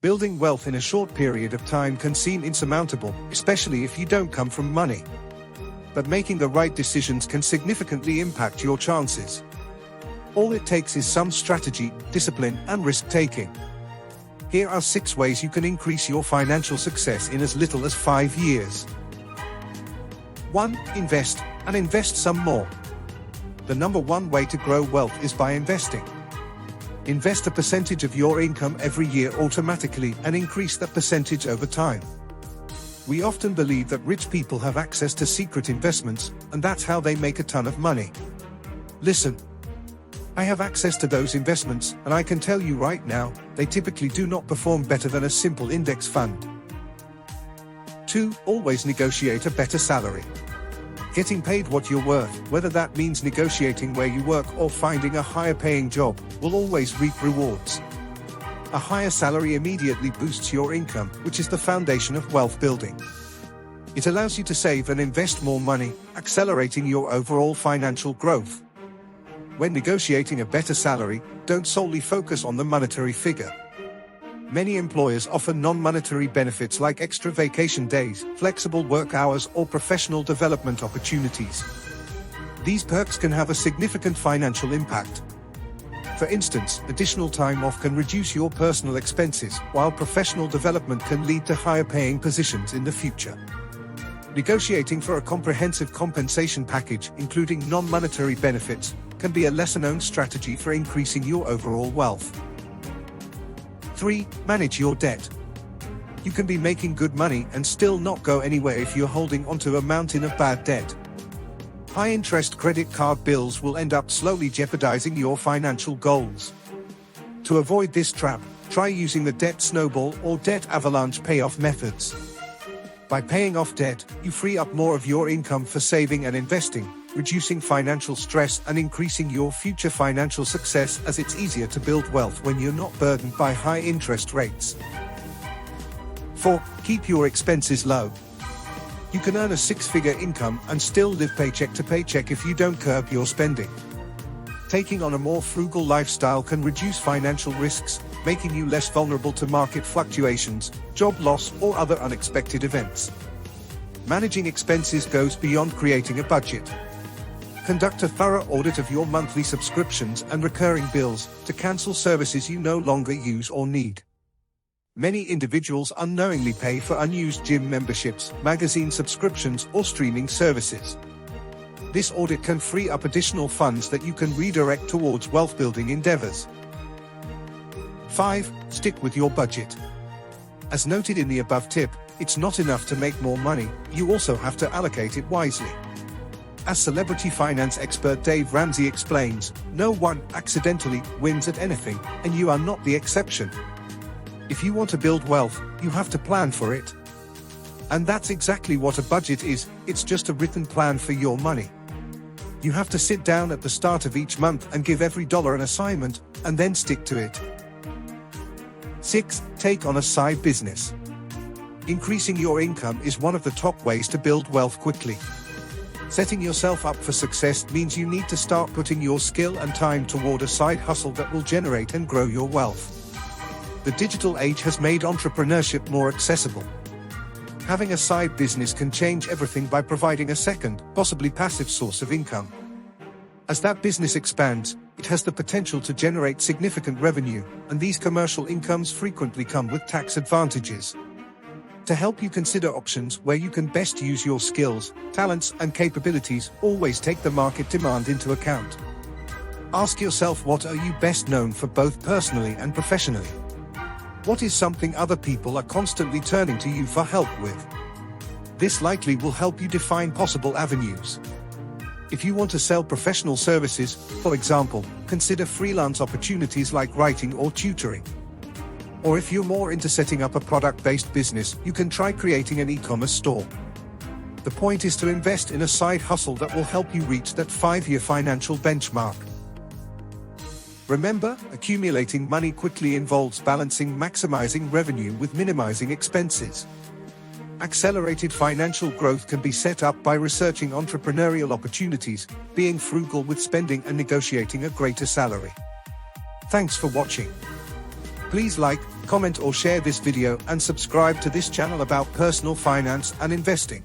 Building wealth in a short period of time can seem insurmountable, especially if you don't come from money. But making the right decisions can significantly impact your chances. All it takes is some strategy, discipline, and risk-taking. Here are 6 ways you can increase your financial success in as little as 5 years. 1. Invest, and invest some more. The number one way to grow wealth is by investing. Invest a percentage of your income every year automatically and increase that percentage over time. We often believe that rich people have access to secret investments, and that's how they make a ton of money. Listen. I have access to those investments, and I can tell you right now, they typically do not perform better than a simple index fund. 2. Always negotiate a better salary. Getting paid what you're worth, whether that means negotiating where you work or finding a higher paying job, will always reap rewards. A higher salary immediately boosts your income, which is the foundation of wealth building. It allows you to save and invest more money, accelerating your overall financial growth. When negotiating a better salary, don't solely focus on the monetary figure. Many employers offer non-monetary benefits like extra vacation days, flexible work hours, or professional development opportunities. These perks can have a significant financial impact. For instance, additional time off can reduce your personal expenses, while professional development can lead to higher-paying positions in the future. Negotiating for a comprehensive compensation package, including non-monetary benefits, can be a lesser-known strategy for increasing your overall wealth. 3. Manage your debt. You can be making good money and still not go anywhere if you're holding onto a mountain of bad debt. High-interest credit card bills will end up slowly jeopardizing your financial goals. To avoid this trap, try using the debt snowball or debt avalanche payoff methods. By paying off debt, you free up more of your income for saving and investing, reducing financial stress and increasing your future financial success, as it's easier to build wealth when you're not burdened by high interest rates. 4. Keep your expenses low. You can earn a 6-figure income and still live paycheck to paycheck if you don't curb your spending. Taking on a more frugal lifestyle can reduce financial risks, making you less vulnerable to market fluctuations, job loss, or other unexpected events. Managing expenses goes beyond creating a budget. Conduct a thorough audit of your monthly subscriptions and recurring bills to cancel services you no longer use or need. Many individuals unknowingly pay for unused gym memberships, magazine subscriptions, or streaming services. This audit can free up additional funds that you can redirect towards wealth-building endeavors. 5. Stick with your budget. As noted in the above tip, it's not enough to make more money, you also have to allocate it wisely. As celebrity finance expert Dave Ramsey explains, no one accidentally wins at anything, and you are not the exception. If you want to build wealth, you have to plan for it. And that's exactly what a budget is. It's just a written plan for your money. You have to sit down at the start of each month and give every dollar an assignment, and then stick to it. 6. Take on a side business. Increasing your income is one of the top ways to build wealth quickly. Setting yourself up for success means you need to start putting your skill and time toward a side hustle that will generate and grow your wealth. The digital age has made entrepreneurship more accessible. Having a side business can change everything by providing a second, possibly passive source of income. As that business expands, it has the potential to generate significant revenue, and these commercial incomes frequently come with tax advantages. To help you consider options where you can best use your skills, talents, and capabilities, always take the market demand into account. Ask yourself, what are you best known for both personally and professionally? What is something other people are constantly turning to you for help with? This likely will help you define possible avenues. If you want to sell professional services, for example, consider freelance opportunities like writing or tutoring. Or if you're more into setting up a product-based business, you can try creating an e-commerce store. The point is to invest in a side hustle that will help you reach that 5-year financial benchmark. Remember, accumulating money quickly involves balancing maximizing revenue with minimizing expenses. Accelerated financial growth can be set up by researching entrepreneurial opportunities, being frugal with spending, and negotiating a greater salary. Thanks for watching. Please like, comment or share this video and subscribe to this channel about personal finance and investing.